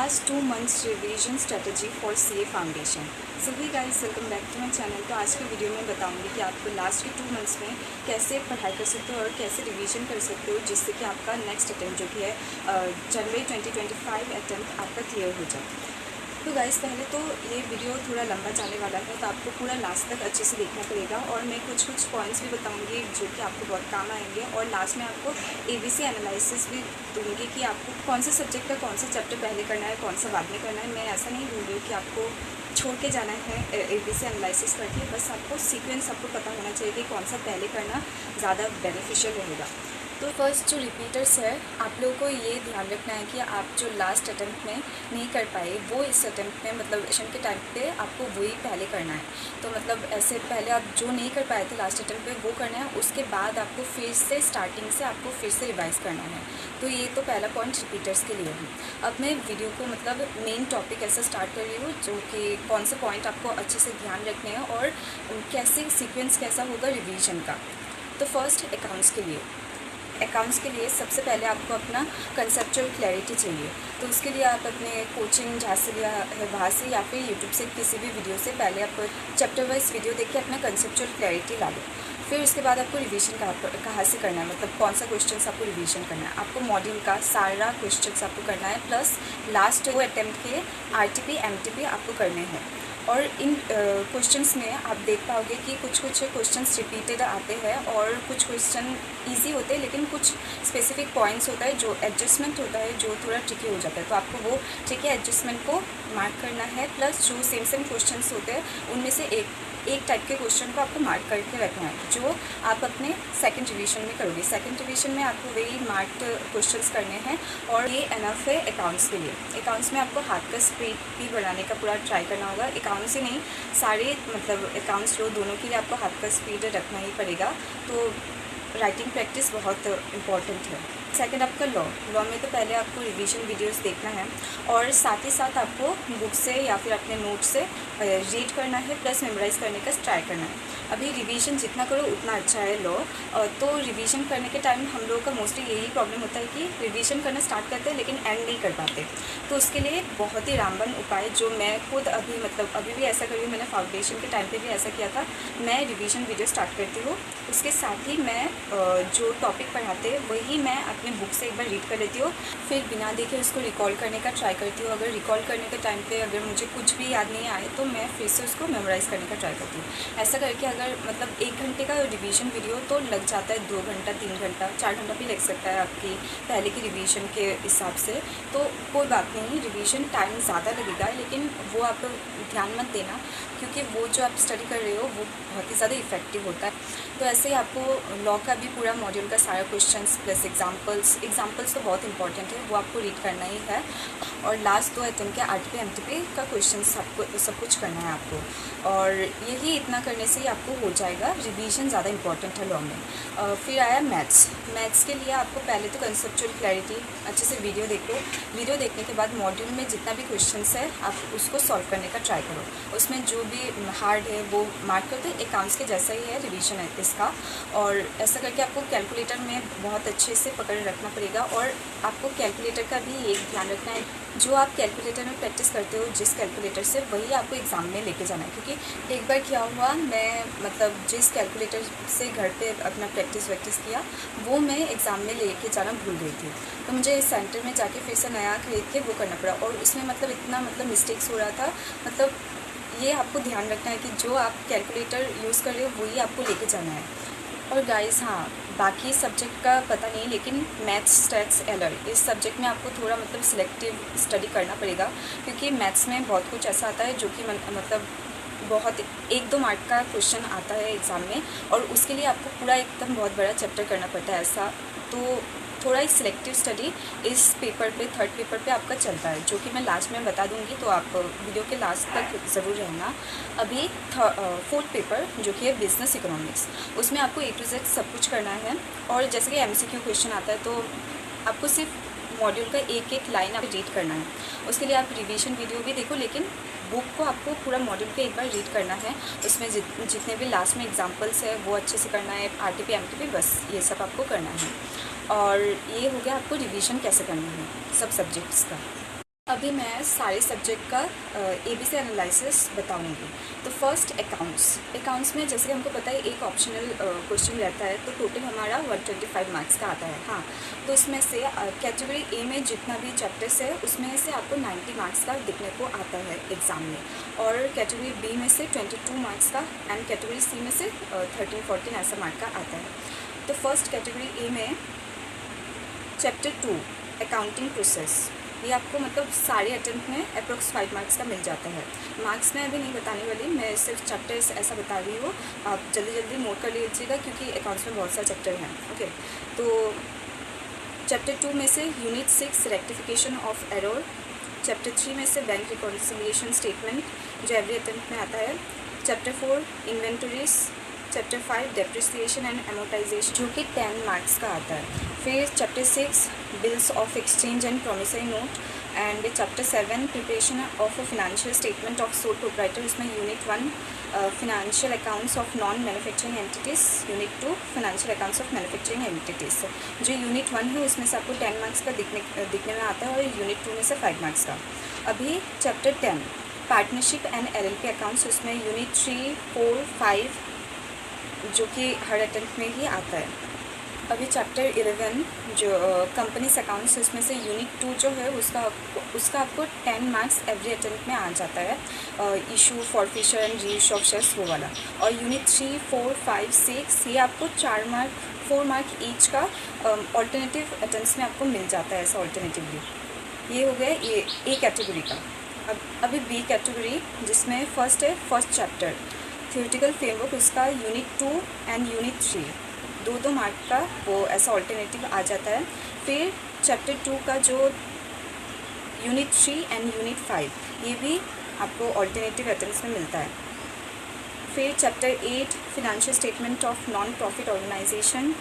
Last 2 months revision strategy for CA foundation. So hi guys, welcome back to my channel. तो आज की video में बताऊंगी कि आपको लास्ट के 2 मंथ्स में कैसे पढ़ाई कर सकते हो और कैसे रिवीजन कर सकते हो जिससे कि आपका नेक्स्ट अटैम्प्ट जो कि है जनवरी 2025 अटैम्प्ट आपका क्लियर हो जाए। तो गाइस, पहले तो ये वीडियो थोड़ा लंबा जाने वाला है, तो आपको पूरा लास्ट तक अच्छे से देखना पड़ेगा और मैं कुछ पॉइंट्स भी बताऊंगी जो कि आपको बहुत काम आएंगे। और लास्ट में आपको एबीसी एनालिसिस भी दूंगी कि आपको कौन से सब्जेक्ट का कौन सा चैप्टर पहले करना है, कौन सा बाद में करना है। मैं ऐसा नहीं बोल रही हूँ कि आपको छोड़ के जाना है एबीसी एनालिसिस करके, बस आपको सीक्वेंस आपको पता होना चाहिए कि कौन सा पहले करना ज़्यादा बेनिफिशियल रहेगा। तो फर्स्ट जो रिपीटर्स है, आप लोगों को ये ध्यान रखना है कि आप जो लास्ट अटैम्प्ट में नहीं कर पाए वो इस अटैम्प्ट में मतलब सेशन के टाइम पे आपको वही पहले करना है। तो मतलब ऐसे पहले आप जो नहीं कर पाए थे लास्ट अटैम्प्ट पे वो करना है, उसके बाद आपको फिर से स्टार्टिंग से आपको फिर से रिवाइज़ करना है। तो ये तो पहला पॉइंट रिपीटर्स के लिए है। अब मैं वीडियो को मतलब मेन टॉपिक ऐसा स्टार्ट कर रही हूँ जो कि कौन से पॉइंट आपको अच्छे से ध्यान रखने हैं और कैसे सीक्वेंस कैसा होगा रिवीजन का। तो फर्स्ट अकाउंट्स के लिए सबसे पहले आपको अपना कंसेप्चुअल क्लैरिटी चाहिए। तो उसके लिए आप अपने कोचिंग जहाँ से लिया है वहाँ से या फिर यूट्यूब से किसी भी वीडियो से पहले आप चैप्टर वाइज वीडियो देख के अपना कंसेप्चुअल क्लैरिटी ला लो। फिर उसके बाद आपको रिवीजन कहाँ से करना है, मतलब कौन सा क्वेश्चन आपको रिवीजन करना है। आपको मॉड्यूल का सारा क्वेश्चन आपको करना है, प्लस लास्ट 2 अटैम्प्ट के आरटीपी एमटीपी आपको करने हैं। और इन क्वेश्चंस में आप देख पाओगे कि कुछ क्वेश्चंस रिपीटेड आते हैं और कुछ क्वेश्चन इजी होते हैं, लेकिन कुछ स्पेसिफिक पॉइंट्स होता है जो एडजस्टमेंट होता है जो थोड़ा ट्रिकी हो जाता है। तो आपको वो ट्रिकी एडजस्टमेंट को मार्क करना है, प्लस जो सेम क्वेश्चंस होते हैं उनमें से एक टाइप के क्वेश्चन को आपको मार्क करके रखना है जो आप अपने सेकंड रिवीजन में करोगे। सेकंड रिवीजन में आपको वही मार्क्ड क्वेश्चंस करने हैं और ये एनफ है अकाउंट्स के लिए। अकाउंट्स में आपको हाथ का स्पीड भी बढ़ाने का पूरा ट्राई करना होगा। अकाउंट्स ही नहीं, सारे मतलब अकाउंट्स लो दोनों के लिए आपको हाथ का स्पीड रखना ही पड़ेगा। तो राइटिंग प्रैक्टिस बहुत इम्पॉर्टेंट है। सेकंड आपका लॉ में तो पहले आपको रिवीजन वीडियोस देखना है और साथ ही साथ आपको बुक से या फिर अपने नोट से रीड करना है, प्लस मेमोराइज़ करने का ट्राई करना है। अभी रिवीजन जितना करो उतना अच्छा है लॉ। तो रिवीजन करने के टाइम हम लोगों का मोस्टली यही प्रॉब्लम होता है कि रिवीजन करना स्टार्ट करते हैं लेकिन एंड नहीं कर पाते। तो उसके लिए बहुत ही रामबन उपाय जो मैं खुद अभी भी ऐसा कर रही हूँ, मैंने फाउंडेशन के टाइम पे भी ऐसा किया था। मैं रिवीजन वीडियो स्टार्ट करती हूँ, उसके साथ ही मैं जो टॉपिक पढ़ाते हैं वही मैं अपने बुक से एक बार रीड कर लेती हूँ, फिर बिना देखे उसको रिकॉल करने का ट्राई करती हूँ। अगर रिकॉल करने के टाइम पे अगर मुझे कुछ भी याद नहीं आए तो मैं फिर से उसको मेमोराइज़ करने का ट्राई करती हूँ। ऐसा करके अगर मतलब 1 घंटे का रिवीजन वीडियो तो लग जाता है 2 घंटा 3 घंटा 4 घंटा भी लग सकता है आपकी पहले की रिवीजन के हिसाब से। तो कोई बात नहीं, रिवीजन टाइम ज़्यादा लगेगा लेकिन वो आप ध्यान मत देना क्योंकि वो जो आप स्टडी कर रहे हो वो बहुत ही ज़्यादा इफेक्टिव होता है। तो ऐसे ही आपको लॉ का भी पूरा मॉड्यूल का सारा क्वेश्चंस प्लस एग्जांपल्स तो बहुत इंपॉर्टेंट है, वो आपको रीड करना ही है। और लास्ट 2 अटैम्प्ट के आरटीपी एमटीपी का क्वेश्चंस आपको सब कुछ करना है आपको। और यही इतना करने से ही आपको हो जाएगा। रिवीजन ज़्यादा इंपॉर्टेंट है लॉ में। फिर आया मैथ्स के लिए आपको पहले तो कंसेप्चुअल क्लैरिटी अच्छे से वीडियो देखो। वीडियो देखने के बाद मॉड्यूल में जितना भी क्वेश्चंस है आप उसको सॉल्व करने का ट्राई करो। उसमें जो भी हार्ड है वो मार्क कर दो। अकाउंट्स के जैसा ही है रिवीजन है इसका। और ऐसा करके आपको कैलकुलेटर में बहुत अच्छे से पकड़ रखना पड़ेगा। और आपको कैलकुलेटर का भी एक ध्यान रखना है, जो आप कैलकुलेटर में प्रैक्टिस करते हो जिस कैलकुलेटर से वही आपको एग्ज़ाम में लेके जाना है। क्योंकि एक बार क्या हुआ, मैं मतलब जिस कैलकुलेटर से घर पे अपना प्रैक्टिस किया वो मैं एग्ज़ाम में लेके जाना भूल गई थी। तो मुझे सेंटर में जाके फिर से नया खरीद के वो करना पड़ा और उसमें मतलब इतना मिस्टेक्स हो रहा था। मतलब ये आपको ध्यान रखना है कि जो आप कैलकुलेटर यूज़ कर रहे हो वही आपको लेके जाना है। और गाइस हाँ, बाकी सब्जेक्ट का पता नहीं लेकिन मैथ्स स्टैट्स एलर इस सब्जेक्ट में आपको थोड़ा मतलब सिलेक्टिव स्टडी करना पड़ेगा क्योंकि मैथ्स में बहुत कुछ ऐसा आता है जो कि मतलब बहुत 1-2 मार्क का क्वेश्चन आता है एग्ज़ाम में और उसके लिए आपको पूरा एकदम बहुत बड़ा चैप्टर करना पड़ता है ऐसा। तो थोड़ा ही सिलेक्टिव स्टडी इस पेपर पे थर्ड पेपर पे आपका चलता है, जो कि मैं लास्ट में बता दूंगी, तो आप वीडियो के लास्ट तक ज़रूर रहना। अभी फोर्थ पेपर जो कि है बिजनेस इकोनॉमिक्स, उसमें आपको A to Z सब कुछ करना है। और जैसे कि MCQ क्वेश्चन आता है तो आपको सिर्फ मॉड्यूल का एक लाइन आप रीड करना है। उसके लिए आप रिवीजन वीडियो भी देखो लेकिन बुक को आपको पूरा मॉड्यूल पे एक बार रीड करना है। उसमें जितने भी लास्ट में एग्जांपल्स है वो अच्छे से करना है। आरटीपी एमटीपी बस ये सब आपको करना है। और ये हो गया आपको रिवीजन कैसे करना है सब सब्जेक्ट्स का। अभी मैं सारे सब्जेक्ट का ABC एनालिसिस बताऊंगी। तो फर्स्ट अकाउंट्स में जैसे हमको पता है एक ऑप्शनल क्वेश्चन रहता है, तो टोटल हमारा 125 मार्क्स का आता है। हाँ, तो उसमें से कैटेगरी ए में जितना भी चैप्टर्स है उसमें से आपको 90 मार्क्स का दिखने को आता है एग्ज़ाम में, और कैटेगरी बी में से 22 मार्क्स का, एंड कैटेगरी सी में से 13-14 ऐसा मार्क का आता है। तो फर्स्ट कैटेगरी ए में चैप्टर 2 अकाउंटिंग प्रोसेस, ये आपको मतलब सारे अटेम्प्ट में अप्रोक्स 5 मार्क्स का मिल जाता है। मार्क्स मैं अभी नहीं बताने वाली, मैं सिर्फ चैप्टर्स ऐसा बता रही हूँ, आप जल्दी जल्दी नोट कर लीजिएगा क्योंकि अकाउंट्स में बहुत सारे चैप्टर हैं। ओके, तो चैप्टर 2 में से unit 6 rectification of error, chapter 3 में से बैंक रिकॉन्सिलिएशन स्टेटमेंट जो एवरी अटेम्प्ट में आता है, chapter 4 inventories, chapter 5 depreciation and amortization जो कि 10 मार्क्स का आता है। फिर chapter 6 bills of exchange and promissory note, and chapter 7 preparation of a financial statement of sole proprietor, इसमें unit 1 financial accounts of non manufacturing entities, unit 2 financial accounts of manufacturing entities. जो unit 1 है उसमें से आपको 10 marks का दिखने में आता है, और यूनिट 2 में से 5 मार्क्स का। अभी chapter 10 partnership and LLP accounts, उसमें यूनिट 3, 4, 5 जो कि हर अटेम्प्ट में ही आता है। अभी चैप्टर 11 जो कंपनीज अकाउंट्स, उसमें से यूनिट 2 जो है उसका आपको 10 मार्क्स एवरी अटेम्प्ट में आ जाता है, issue forfeiture and reissue of shares वो वाला। और यूनिट 3, 4, 5, 6 ये आपको 4 मार्क ईच का ऑल्टरनेटिव अटेम्प्ट्स में आपको मिल जाता है ऐसा ऑल्टरनेटिवली। ये हो गया ये ए कैटेगरी का। अब अभी बी कैटेगरी, जिसमें फर्स्ट है फर्स्ट चैप्टर थ्योरेटिकल फ्रेमवर्क, उसका यूनिट 2 एंड यूनिट 3 दो मार्क का वो ऐसा ऑल्टरनेटिव आ जाता है। फिर चैप्टर 2 का जो यूनिट 3 एंड यूनिट 5 ये भी आपको ऑल्टरनेटिव अटेम्प्ट्स में मिलता है। फिर chapter 8 financial statement of non profit organization,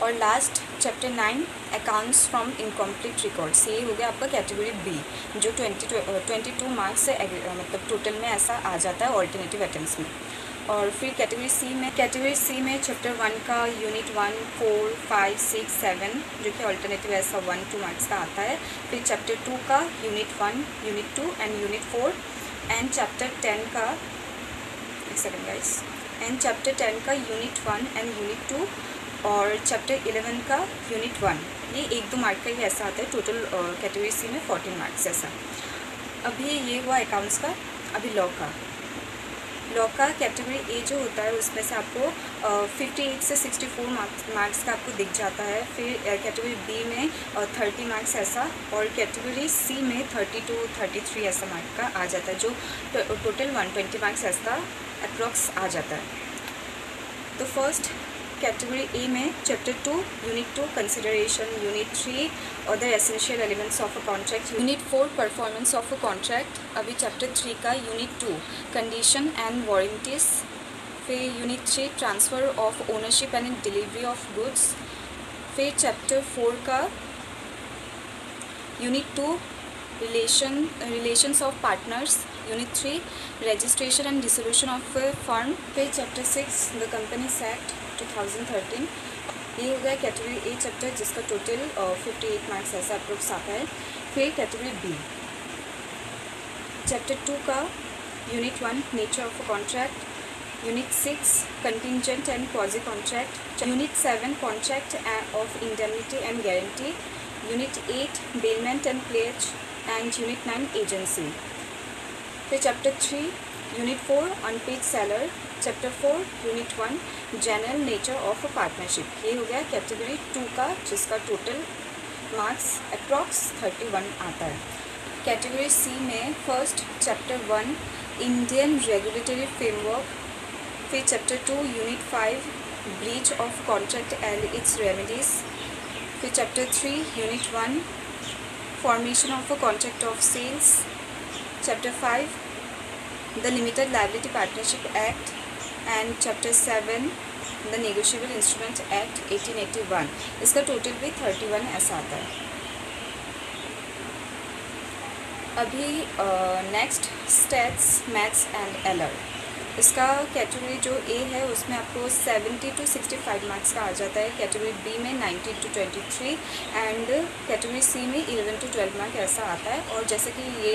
और last chapter 9 accounts from incomplete records, ये हो गया आपका कैटेगरी बी जो 22 मार्क्स से मतलब टोटल में ऐसा आ जाता है ऑल्टरनेटिव अटेम्प्ट्स में। और फिर कैटेगरी सी में चैप्टर 1 का यूनिट 1, 4, 5, 6, 7 जो कि ऑल्टरनेटिव ऐसा 1-2 मार्क्स का आता है। फिर चैप्टर 2 का unit 1, unit 2 and unit 4, and chapter 10 का चैप्टर 10 का यूनिट 1 एंड यूनिट 2, और चैप्टर 11 का यूनिट 1 ये 1-2 मार्क का ही ऐसा आता है। टोटल कैटेगरी सी में 14 मार्क्स ऐसा। अभी ये हुआ अकाउंट्स का। अभी लॉ का कैटेगरी ए जो होता है उसमें से आपको 58 से 64 मार्क्स का आपको दिख जाता है। फिर कैटेगरी बी में 30 मार्क्स ऐसा, और कैटेगरी सी में 32-33 ऐसा मार्क का आ जाता है, जो टोटल 120 मार्क्स ऐसा अप्रॉक्स आ जाता है। तो फर्स्ट कैटेगरी ए में chapter 2 unit 2 consideration, unit 3 other essential elements of a contract, unit 4 performance of a contract. अभी चैप्टर 3 का यूनिट 2 कंडीशन एंड वारंटीज। फिर unit 3 transfer of ownership and delivery of goods. फिर chapter 4 का unit 2 relations of partners, unit 3 registration and dissolution of firm. फिर chapter 6 the companies act 2013, ये हो गया category A chapter जिसका total 58 marks ऐसा approx आता है। फिर कैटेगरी बी चैप्टर 2 का unit 1 nature of a contract, unit 6 contingent and quasi contract, unit 7 contract of indemnity and guarantee, unit 8 bailment and pledge, and unit 9 agency. फिर chapter 3 unit 4 unpaid seller, chapter 4 unit 1 general nature of a partnership. ये हो गया category 2 का जिसका total marks approx 31 आता है। Category C में first chapter 1 Indian regulatory framework, फिर chapter 2 unit 5 breach of contract and its remedies, फिर chapter 3 unit 1 formation of a contract of sales, chapter 5 the limited liability partnership act, and chapter 7 the negotiable instrument act 1881। इसका टोटल भी 31 ऐसा आता है। अभी next stats maths and LR. इसका category जो ए है उसमें आपको 70 to 65 मार्क्स का आ जाता है, कैटेगरी बी में 19 to 23 एंड कैटेगरी सी में 11 to 12 मार्क ऐसा आता है। और जैसे कि ये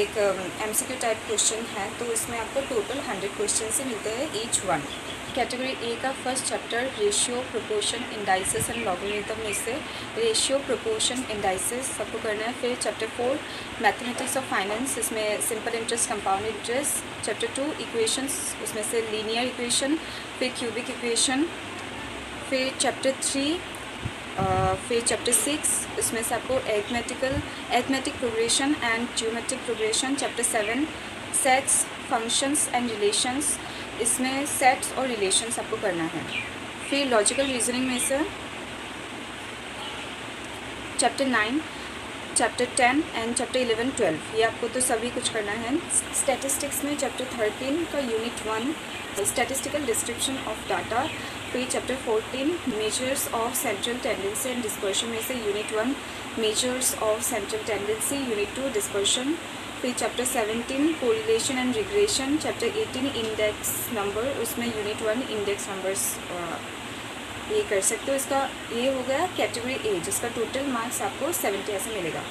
एक MCQ टाइप क्वेश्चन है तो इसमें आपको टोटल 100 क्वेश्चन से मिलते हैं ईच वन। कैटेगरी ए का first chapter ratio proportion indices and logarithm में से रेशियो प्रोपोर्शन इंडाइसेस सबको करना है। फिर चैप्टर 4 मैथमेटिक्स ऑफ फाइनेंस, इसमें simple interest, compound interest. Chapter 2 equations, उसमें से लीनियर इक्वेशन, फिर क्यूबिक इक्वेशन। फिर चैप्टर 3 फिर चैप्टर 6 इसमें से आपको arithmetic progression and geometric progression. Chapter 7 sets, functions and relations, इसमें सेट्स और रिलेशंस आपको करना है। फिर लॉजिकल रीजनिंग में से चैप्टर 9, चैप्टर 10 एंड चैप्टर 11, 12 ये आपको तो सभी कुछ करना है। स्टैटिस्टिक्स में चैप्टर 13 का unit 1 statistical description of data. फिर chapter 14 measures of central tendency and dispersion में से unit 1 measures of central tendency, unit 2 dispersion. फिर chapter 17 correlation and regression. Chapter 18 index number, उसमें यूनिट 1 इंडेक्स नंबर्स ये कर सकते हो। इसका ये हो गया कैटेगरी ए जिसका टोटल मार्क्स आपको 70 ऐसे मिलेगा।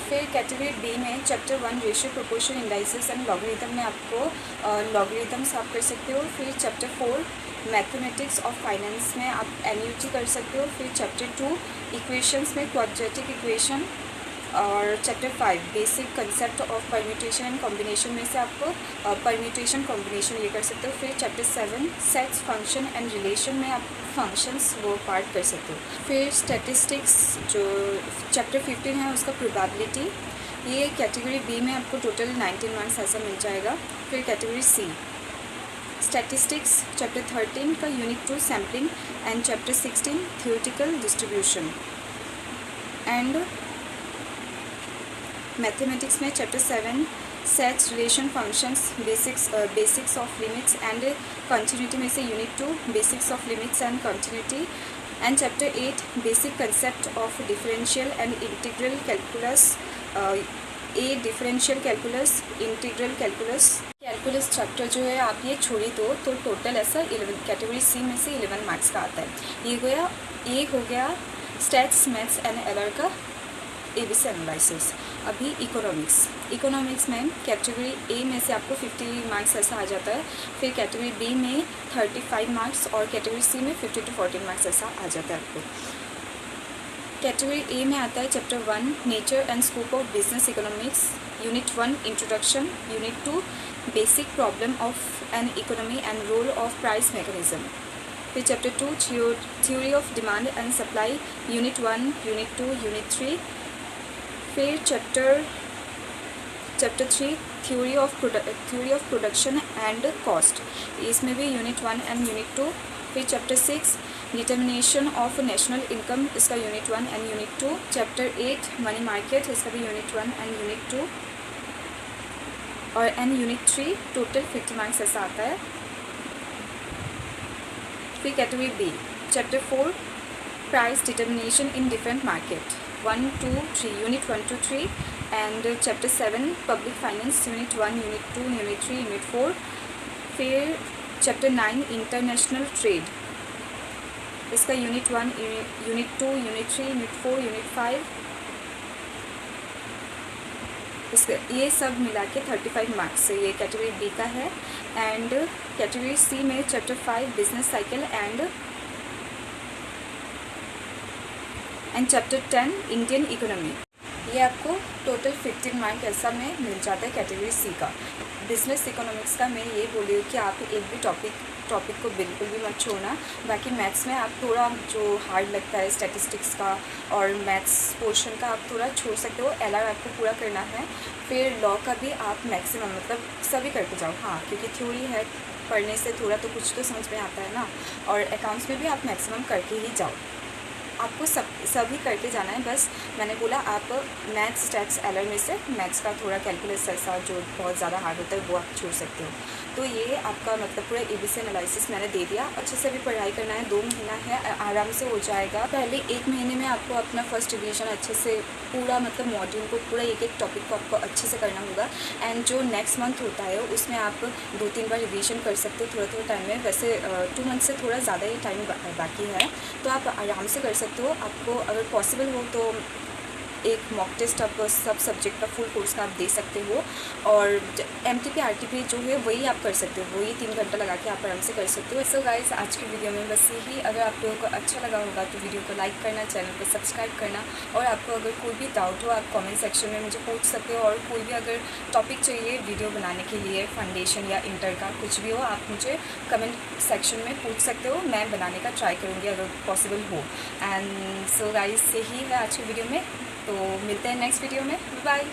फिर कैटेगरी बी में chapter 1 ratio proportion indices and logarithm में आपको लॉगरिथम्स आप कर सकते हो। फिर चैप्टर 4 मैथमेटिक्स ऑफ फाइनेंस में आप NUT कर सकते हो। फिर चैप्टर 2 इक्वेशंस में क्वाड्रेटिक इक्वेशन। और chapter 5 basic concept of permutation and combination में से आपको परम्यूटेशन कॉम्बिनेशन ये कर सकते हो। फिर chapter 7 sets, function and relation में आप फंक्शंस वो पार्ट कर सकते हो। फिर स्टैटिस्टिक्स जो चैप्टर 15 है उसका प्रोबेबिलिटी, ये कैटेगरी बी में आपको टोटल 19 मार्क्स ऐसा मिल जाएगा। फिर कैटेगरी सी स्टैटिस्टिक्स चैप्टर 13 का unit 2 sampling and chapter 16 theoretical distribution. And mathematics में chapter 7 sets, relation, functions, basics of limits and continuity में से unit 2 basics of limits and continuity. And chapter 8 basic concept of differential and integral calculus, differential calculus, integral calculus chapter जो है आप ये छोड़ी दो तो टोटल ऐसा 11 कैटेगरी सी में से 11 मार्क्स का आता है। ये हो गया स्टैट्स, मैथ्स एंड एरर का ABC एनालिसिस। अभी इकोनॉमिक्स में कैटेगरी ए में से आपको 50 मार्क्स ऐसा आ जाता है। फिर कैटेगरी बी में 35 मार्क्स और कैटेगरी सी में 50 to 40 मार्क्स ऐसा आ जाता है आपको। कैटेगरी ए में आता है chapter 1 nature and scope of business economics, unit 1 introduction, unit 2 basic problem of an economy and role of price mechanism. फिर chapter 2 theory of demand and supply, unit 1, unit 2, unit 3। फिर chapter 3 theory of production and cost, इसमें भी unit 1 and unit 2। फिर chapter 6 determination of national income, इसका unit 1 and unit 2। Chapter 8 money market, इसका भी unit 1 and unit 2 और and unit 3 total 50 marks ऐसा आता है। फिर category B chapter 4 price determination in different market, 1, 2, 3 unit 1 to 3 and chapter 7 public finance, unit 1, unit 2, unit 3, unit 4। फिर chapter 9 international trade, इसका unit 1, unit 2, unit 3, unit 4, unit 5। इसका ये सब मिला के 35 मार्क्स से ये कैटेगरी बी का है। एंड कैटेगरी सी में chapter 5 business cycle and chapter 10 Indian economy, ये आपको टोटल 15 मार्क ऐसा में मिल जाता है कैटेगरी सी का। बिजनेस इकोनॉमिक्स का मैं ये बोल रही हूँ कि आप एक भी टॉपिक को बिल्कुल भी मत छोड़ना। बाकी मैथ्स में आप थोड़ा जो हार्ड लगता है स्टैटिस्टिक्स का और मैथ्स पोर्शन का आप थोड़ा छोड़ सकते हो, LR आपको पूरा करना है। फिर लॉ का भी आप मैक्सिमम मतलब सभी करके जाओ, हाँ, क्योंकि थ्योरी है, पढ़ने से थोड़ा तो कुछ तो समझ में आता है ना। और अकाउंट्स में भी आप मैक्सिमम करके ही जाओ। आपको सभी करके जाना है। बस मैंने बोला आप मैथ्स टैक्स एलर में से मैथ्स का थोड़ा कैलकुलस ऐसा जो बहुत ज़्यादा हार्ड होता है वो आप छोड़ सकते हो। तो ये आपका मतलब पूरा ABC एनालिसिस मैंने दे दिया। अच्छे से भी पढ़ाई करना है, 2 महीना है, आराम से हो जाएगा। पहले 1 महीने में आपको अपना फर्स्ट रिवीजन अच्छे से पूरा मतलब मॉड्यूल को पूरा एक टॉपिक को आपको अच्छे से करना होगा। एंड जो नेक्स्ट मंथ होता है उसमें आप 2-3 बार रिवीजन कर सकते हो थोड़ा टाइम में। वैसे 2 मंथ से थोड़ा ज़्यादा ही टाइम बाकी है, तो आप आराम से कर सकते हो। आपको अगर पॉसिबल हो तो एक मॉक टेस्ट आप सब सब्जेक्ट का फुल कोर्स का आप दे सकते हो। और MTP RTP जो है वही आप कर सकते हो, वही 3 घंटा लगा के आप आराम से कर सकते हो। सो गाइस, आज की वीडियो में बस यही। अगर आप लोगों को अच्छा लगा होगा तो वीडियो को लाइक करना, चैनल को सब्सक्राइब करना। और आपको अगर कोई भी डाउट हो आप कमेंट सेक्शन में मुझे पूछ सकते हो। और कोई भी अगर टॉपिक चाहिए वीडियो बनाने के लिए, फाउंडेशन या इंटर का कुछ भी हो, आप मुझे कमेंट सेक्शन में पूछ सकते हो। मैं बनाने का ट्राई करूँगी अगर पॉसिबल हो। एंड सो गाइस, यही है आज की वीडियो में। तो मिलते हैं नेक्स्ट वीडियो में। बाय।